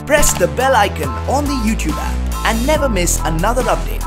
press the bell icon on the YouTube app and never miss another update.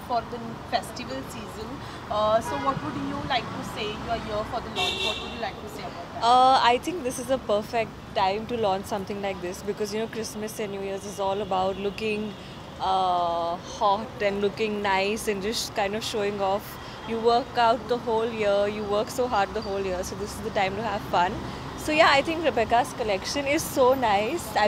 For the festival season. So what would you like to say? You are here for the launch. What would you like to say about that? I think this is a perfect time to launch something like this because Christmas and New Year's is all about looking hot and looking nice and just kind of showing off. You work out the whole year, you work so hard the whole year, so this is the time to have fun. So yeah, I think Rebecca's collection is so nice. I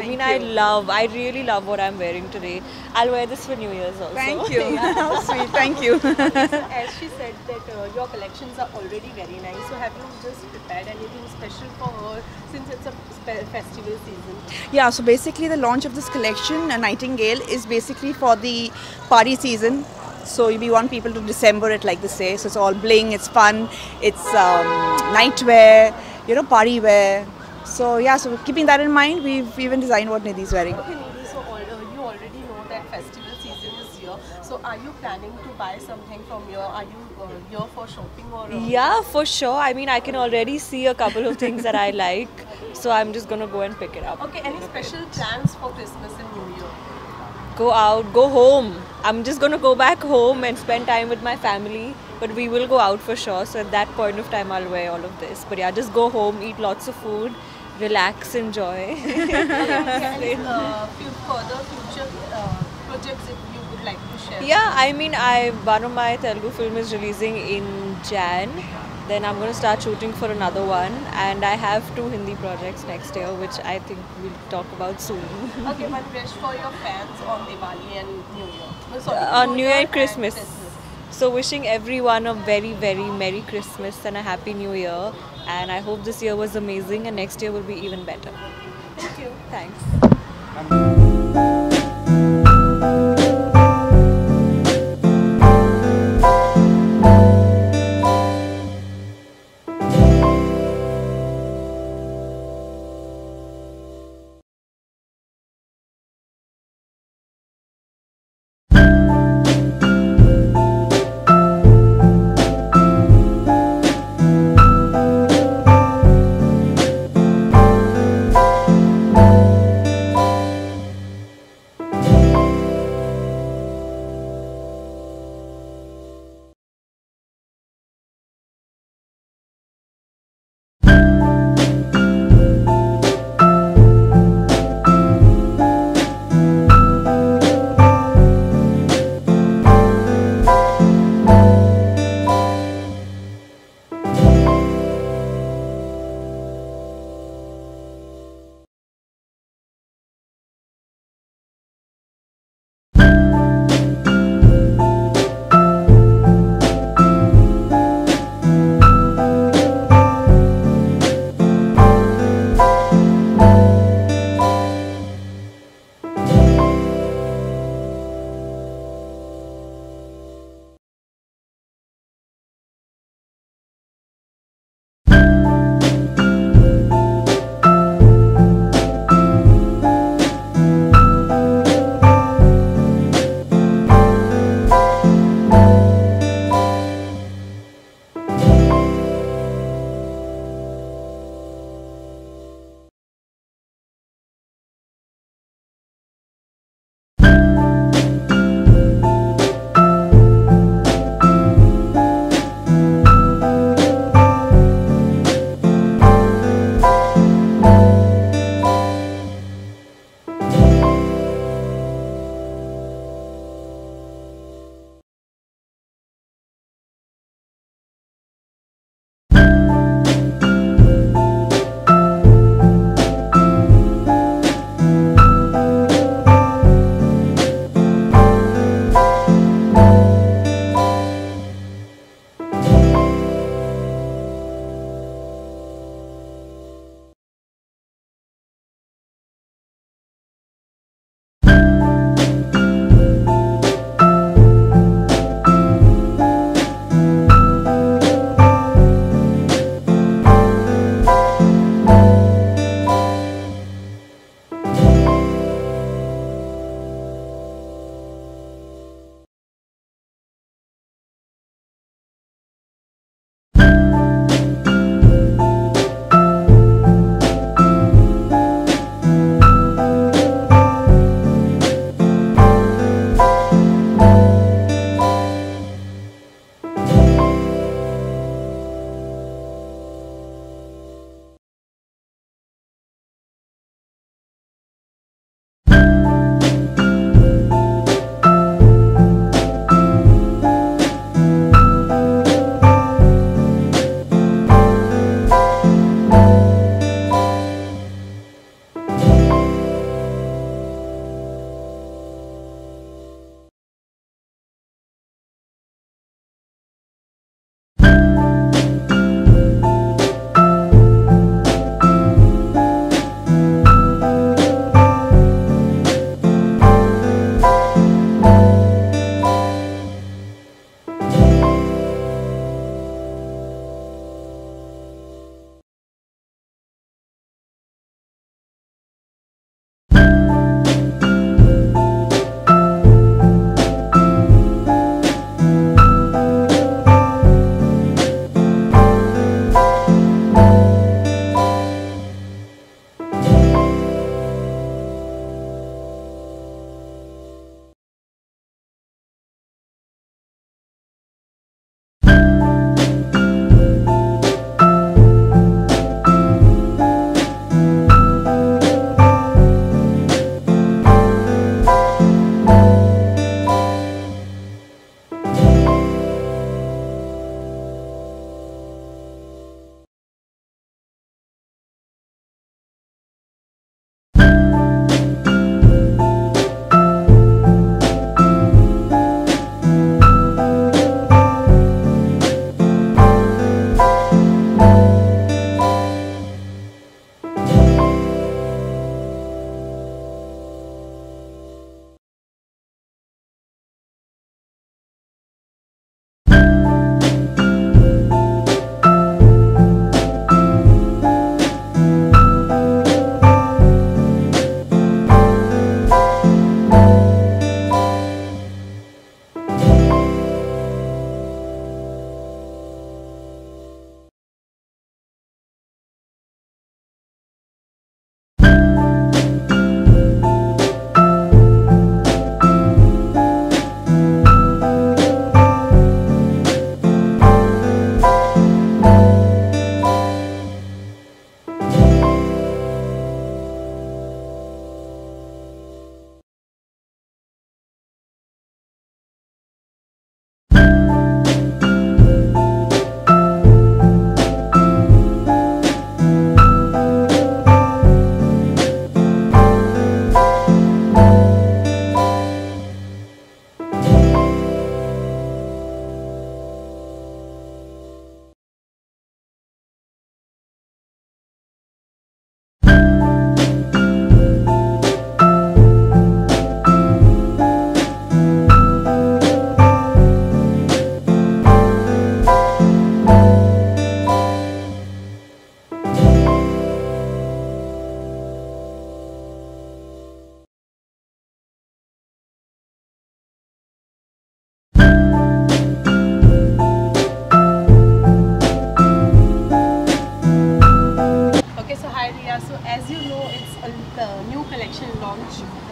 really love what I'm wearing today. I'll wear this for New Year's also. Thank you. How sweet. Thank you. So as she said that your collections are already very nice. So have you just prepared anything special for her since it's a festival season? Yeah, so basically the launch of this collection, Nightingale, is basically for the party season. So we want people to December it, like they say. So it's all bling, it's fun, it's nightwear, party wear. So yeah, so keeping that in mind, we've even designed what Nidhi is wearing. Okay, Nidhi, so you already know that festival season is here. So are you planning to buy something from here? Are you here for shopping or? Yeah, for sure. I mean, I can already see a couple of things that I like. So I'm just going to go and pick it up. Okay, any special plans for Christmas and New Year? Go out, go home. I'm just going to go back home and spend time with my family. But we will go out for sure. So at that point of time, I'll wear all of this. But yeah, just go home, eat lots of food, relax, enjoy. Any further future projects that you would like to share? Yeah, I mean, one of my Telugu film is releasing in Jan. Then I'm going to start shooting for another one. And I have 2 Hindi projects next year, which I think we'll talk about soon. Okay, one wish for your fans on Diwali and New Year. On New Year and Christmas. So wishing everyone a very, very Merry Christmas and a Happy New Year. And I hope this year was amazing and next year will be even better. Thank you. Thanks.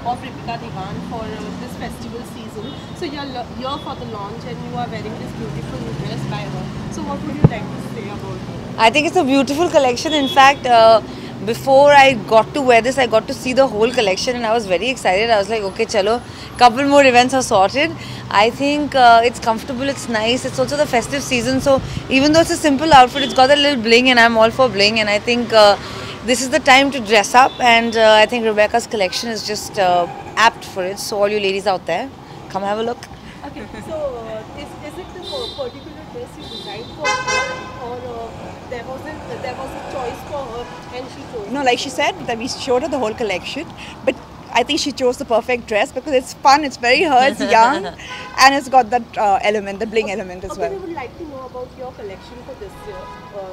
of Dewan for this festival season. So you're here for the launch and you are wearing this beautiful dress by her. So what would you like to say about her? I think it's a beautiful collection. In fact, before I got to wear this, I got to see the whole collection and I was very excited. I was like, okay, chalo, couple more events are sorted. I think it's comfortable, it's nice. It's also the festive season, so even though it's a simple outfit, it's got a little bling and I'm all for bling. And I think this is the time to dress up, and I think Rebecca's collection is just apt for it. So all you ladies out there, come have a look. Okay, so is it the particular dress you designed for her, or there was a choice for her and she chose? No, like she said, that we showed her the whole collection, but I think she chose the perfect dress because it's fun, it's very her, it's young, and it's got that element, the bling element as well. We would like to know about your collection for this year,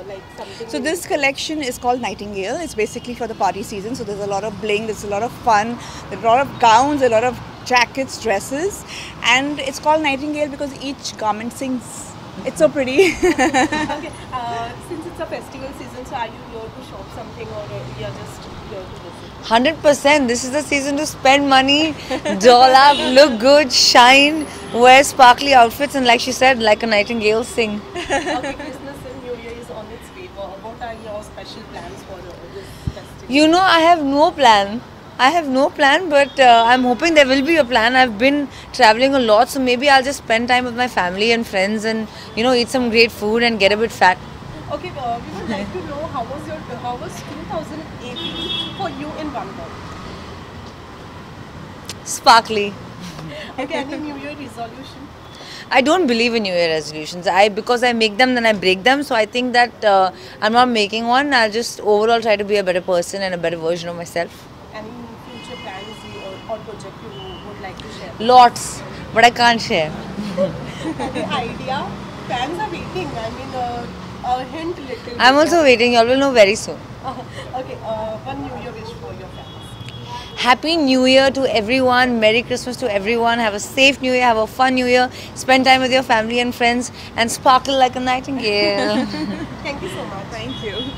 like something. So this collection is called Nightingale. It's basically for the party season. So there's a lot of bling, there's a lot of fun, there's a lot of gowns, a lot of jackets, dresses, and it's called Nightingale because each garment sings. It's so pretty. Okay, since it's a festival season, so are you here to shop something or you're just here to visit? 100%. This is the season to spend money, doll up, look good, shine, wear sparkly outfits, and like she said, like a nightingale, sing. Okay, Christmas and New Year is on its way. What are your special plans for this festival? You know, I have no plan. I have no plan, but I'm hoping there will be a plan. I've been traveling a lot, so maybe I'll just spend time with my family and friends and, you know, eat some great food and get a bit fat. Okay, we would like to know how was 2018 for you in one word? Sparkly. Okay, any New Year resolution? I don't believe in New Year resolutions. Because I make them, then I break them. So I think that I'm not making one. I'll just overall try to be a better person and a better version of myself. Any future plans or project you would like to share? Lots, but I can't share. Any idea? Fans are waiting. I mean, a hint little. I'm also waiting. You all will know very soon. Okay, one New Year wish for your fans. Happy New Year to everyone. Merry Christmas to everyone. Have a safe New Year. Have a fun New Year. Spend time with your family and friends and sparkle like a nightingale. Thank you so much. Thank you.